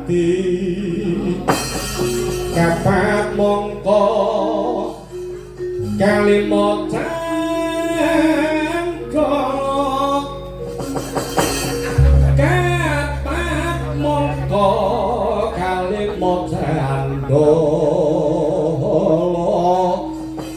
dadi kapat mongko kalimotan kok kapat mongko kalimotan dolo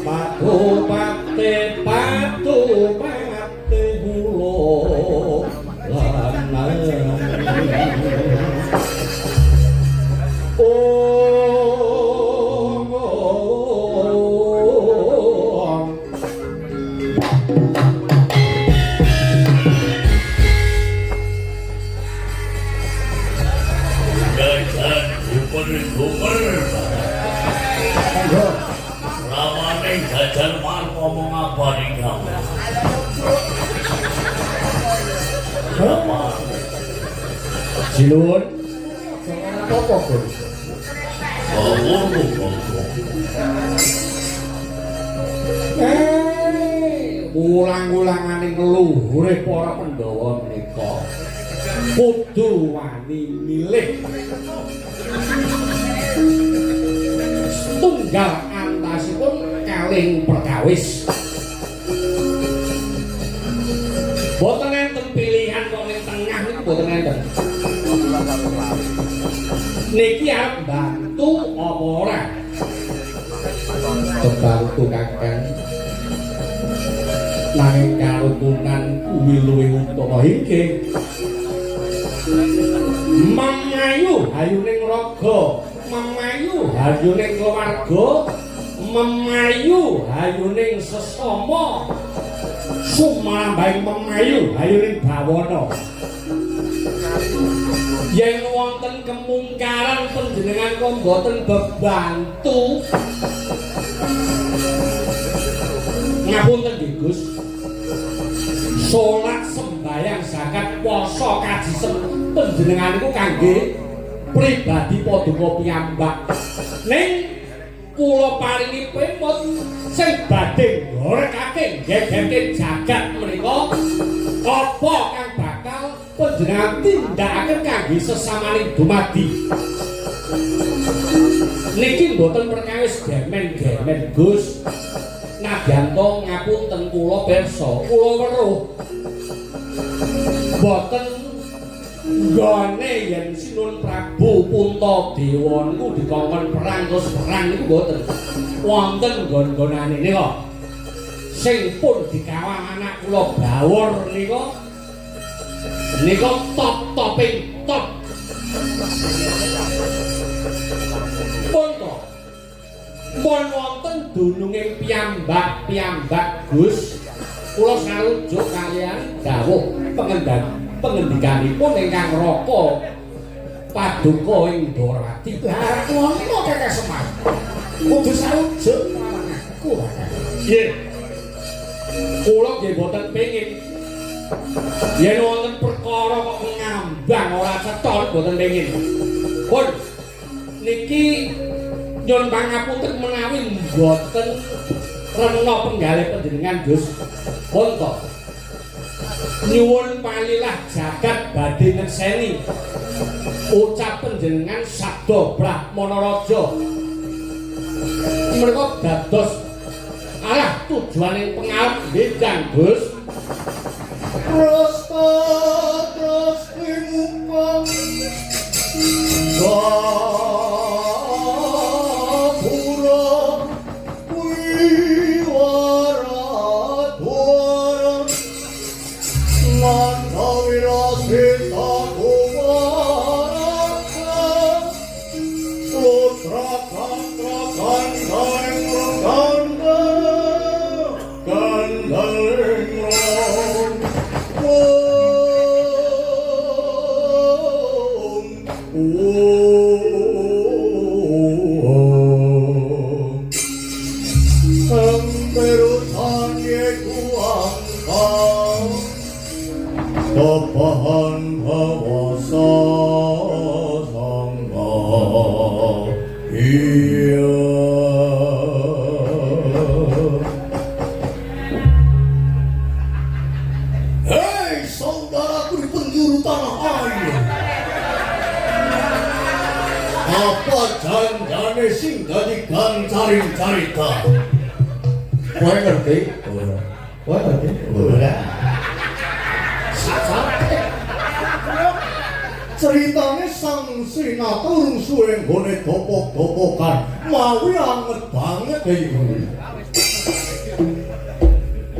patu pate hulo Ramane jajan man ngomong apa nih kamu? Silun apa kok? Ulang-ulangane leluhure para Pandhawa menika kudu wani milih tunggal antasipun kalih perkawis. Boten enten pilihan kok ning tengah niku boten enten. Niki arep bantu apa ora? Bantu Kakang. Nanging karukunan kuwi luwih utama inggih. Memayu hayuning raga, memayu hayuning keluarga, memayu hayuning sesama, sumambahing memayu hayuning bawana. Yen wonten kemungkaran panjenengan kok mboten bebantu. Ngapunten nggih Gus. Salat sembahyang zakat puasa kaji panjenengan niku kangge pribadi paduka piyambak. Ning kula paringi pemut sing badhe nggorekake gegerke jagat menika apa kang bakal panjenengan tindakaken kangge sesamaning dumadi. Niki mboten perkawis gemen-gemen Gus. Nadyanto ngapunten kula pirsa, kula weruh boten nggone yen Sinun Prabu Puntadewa niku dikongkon perang terus perang niku boten wonten nggon-nggonane nika sing pun dikawal anak kula Bawor nika top-toping top pun wonten dununging piyambak Gus kula sarujuk kaliyan dawuh pengendikanipun ingkang raka paduka ing Ndorowati kula niku Kakang Semar kudu sarujuk aku nggih kula nggih boten pengin yen wonten perkara kok ngambang ora cetha boten pengin pun niki nyuwun pangapunten menawi mboten rena penggalih panjenengan Gus. Pun to. Nyuwun palilah jagat badhe ngerseni ucap panjenengan sabda Brahmana Raja. Menika dados alah tujuaning pengarep nggih Gus. Terus pimumpang maring carita. Kowe ngerti? Ora. Kowe ngerti? Ora. Ceritane Sang Sinata urung suwe nggone dopok-dopokan mawi anget banget iki.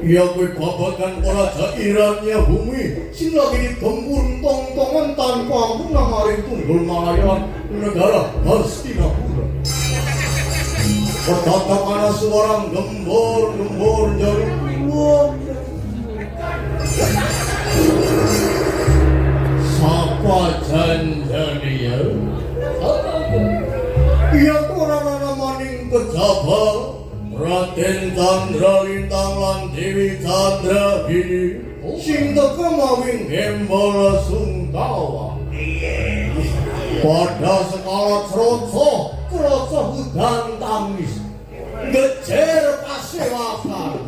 Ya kuwi babagan Raja Iranya Bumi sing lagi digempur tong-tongan tanpa ampun maring tunggul Malayan negara Hastinapura. Tetap ana suara gembor-gembor jari kulo. Sapa janjane ya? Iya ora maning kejaba Raden Candra Lintang lan Dewi Candra Gini sing teka mawing gembala Sungkawa. Pada sekala kroco hudan tangis gejer pasewakan.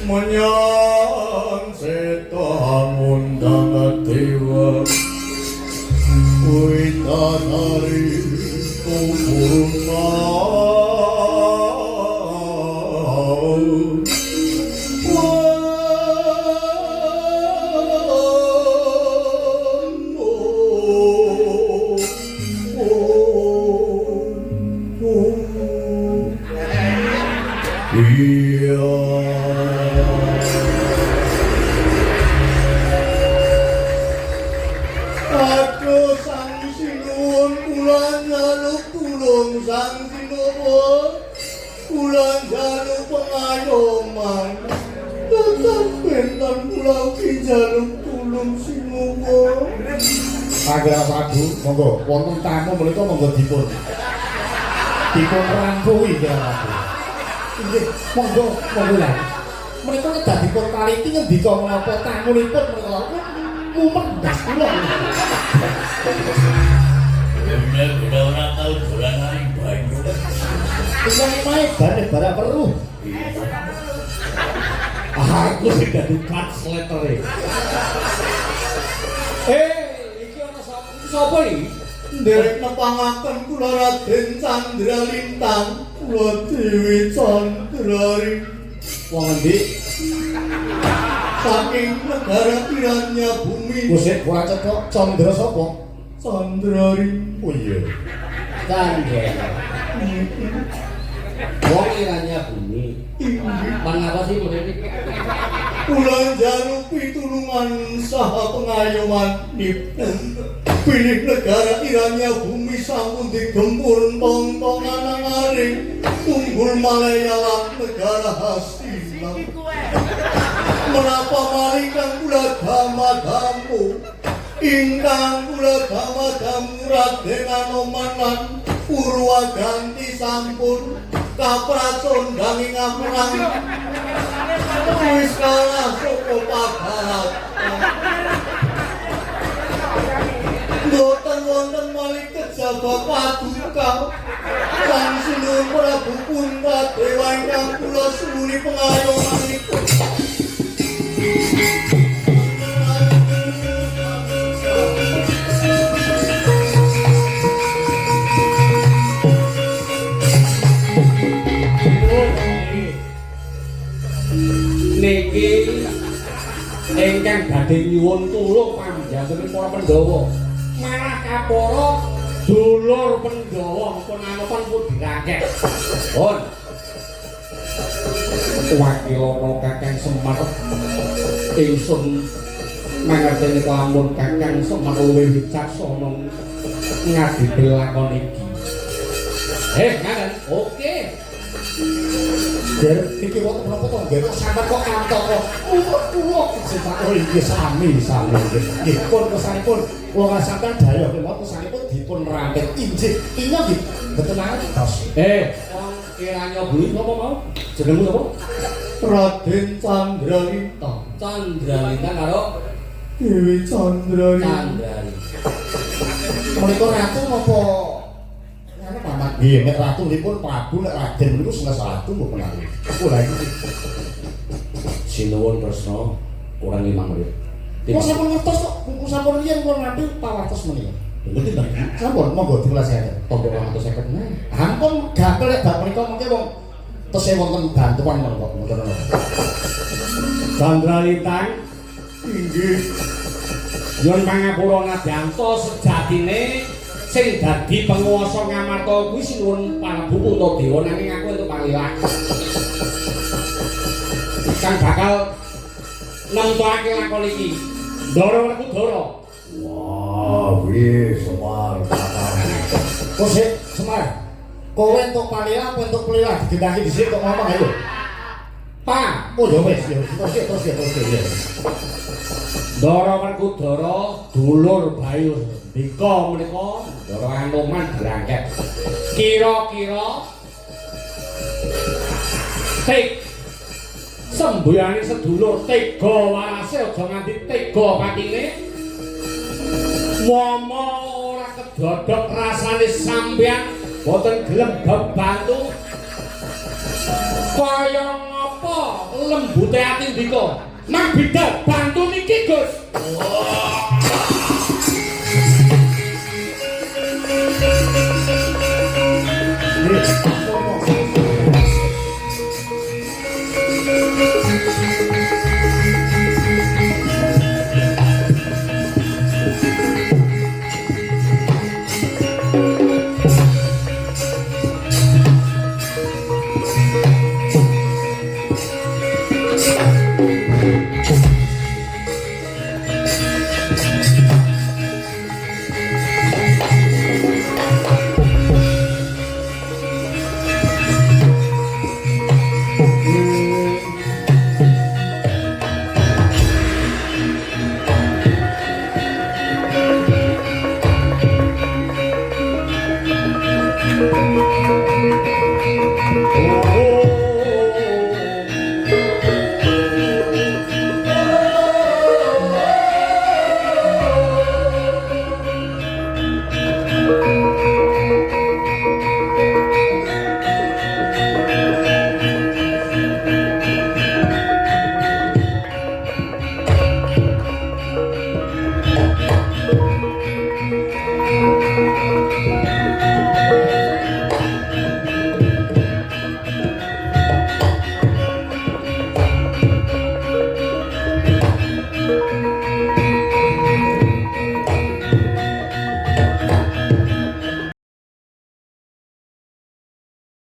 Menyang setang undangan dewa Witanari kumurna Agar sagu, monggo wonten tamu menika monggo dipun rangkui kira aku. Nggih, monggo lah. Menika nek dadi pun kaliti ngendika menapa tamunipun menika mumendas kula. Bener ora tau dolanan banyu. Kula mae bare weruh. Aku sing dadi translator-e. Iki ana sapa iki? Nderek nepangaken kula Raden Candra Lintang, kula Dewi Candra Wong endi? saking negara Iranya Bumi. Musik ora cocok Candra sapa? Candra Oh iya. Candra. Wong Iranya Bumi. Mangapa sih meniki? Kula njaluk pitulungan saha pengayoman nipun. Pilih negara Iranya Bumi sampun digempur tong-tongan angaring tunggul Malaya lan negara Hastina. Menapa maringkang kula damadamu ingkang kula damadamu Raden Anoman lan Purwaganti sampun kapracon danging amrang wis kalah saka pagarat. Mboten wonten malih kejaba paduka Sang Sinuhun Prabu Puntadewa ingkang kula suwuni pengayomanipun. Niki ingkang badhe nyuwun tulung panjenengan para Pandhawa Pangapara dulur Pandhawa pun anupan pun dirangkek. Pun. Wakilana Kakang Semar ingsun mangerteni kelamun Kakang Semar luwih wicaksana ngadepi lakon iki. Ngaten. Oke. Der iki wonten menapa to nggih sampeyan kok kantor kok oh iki sami nggih pun kesanipun kula sampeyan daya kemawon kesanipun dipun rampet injih inyo nggih mboten ngantos wong kiranya buli napa mau jenengmu napa Raden Candralintang Candralintang karo Dewi Candralintang menika ratu napa ana pamat nggih nek ratu nipun Prabu nek Raden niku salah satu mbok menawi ora iki sinuwun tresna kurang 5 menit kok sampun ngertos kok buku sampun riyen kula ngambil pawartos menika ngerti ta sampun monggo dijelasake tombok 150 nah ampun gampil nek bab menika mengke wong tesih wonten bantuan menika mboten ana Candralintang inggih yen Pangapura Nadyanto sejatine sing dadi penguwasa Ngamarta kuwi sinuwun Prabu Puntadewa nanging aku entuk panggilan kang bakal nemtokake lakon iki Ndara Werkudara wah wis Semar kok sik Semar kowe entuk panggilan apa entuk pelilah digendangi dhisik kok ngomong ayo Pak oh ya wis ya terus ya Ndara Werkudara dulur Bayu Ndika menika Ndara Anoman berangkat kira-kira semboyane sedulur tega warase aja nganti tega patine momo ora kedodok rasane sampeyan boten gelem bebantu kaya ngapa lembute ati Ndika mang bidal bantu niki Gus Oh